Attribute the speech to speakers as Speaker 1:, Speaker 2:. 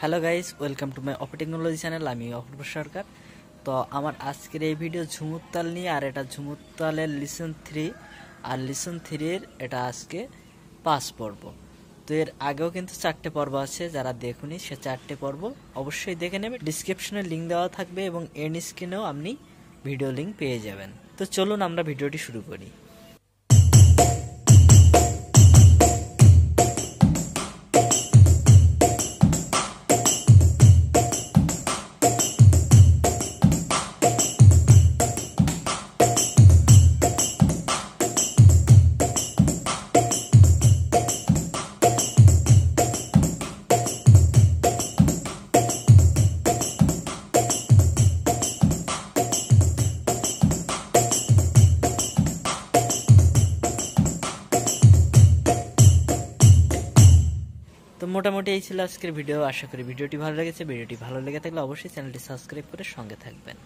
Speaker 1: Hello guys, welcome to my Oppo technology channel. আমি অপূর্ব সরকার। তো আমার আজকের এই ভিডিও ঝুমুর তাল নিয়ে, আর এটা ঝুমুর তালের লিসন 3 আর লিসন 3-এর এটা আজকে 5 পর্ব। তো এর আগেও কিন্তু 4টে পর্ব আছে, যারা দেখুনি সে 4টে পর্ব অবশ্যই দেখে নেবে। ডিসক্রিপশনে লিঙ্ক দেওয়া থাকবে এবং এন্ড স্ক্রিনেও আপনি ভিডিও লিঙ্ক পেয়ে যাবেন। তো চলুন আমরা ভিডিওটি শুরু করি। তো মোটামুটি এই ছিল আজকের ভিডিও। আশা করি ভিডিওটি ভালো লেগেছে। ভিডিওটি ভালো লেগে থাকলে অবশ্যই চ্যানেলটি সাবস্ক্রাইব করে সঙ্গে থাকবেন।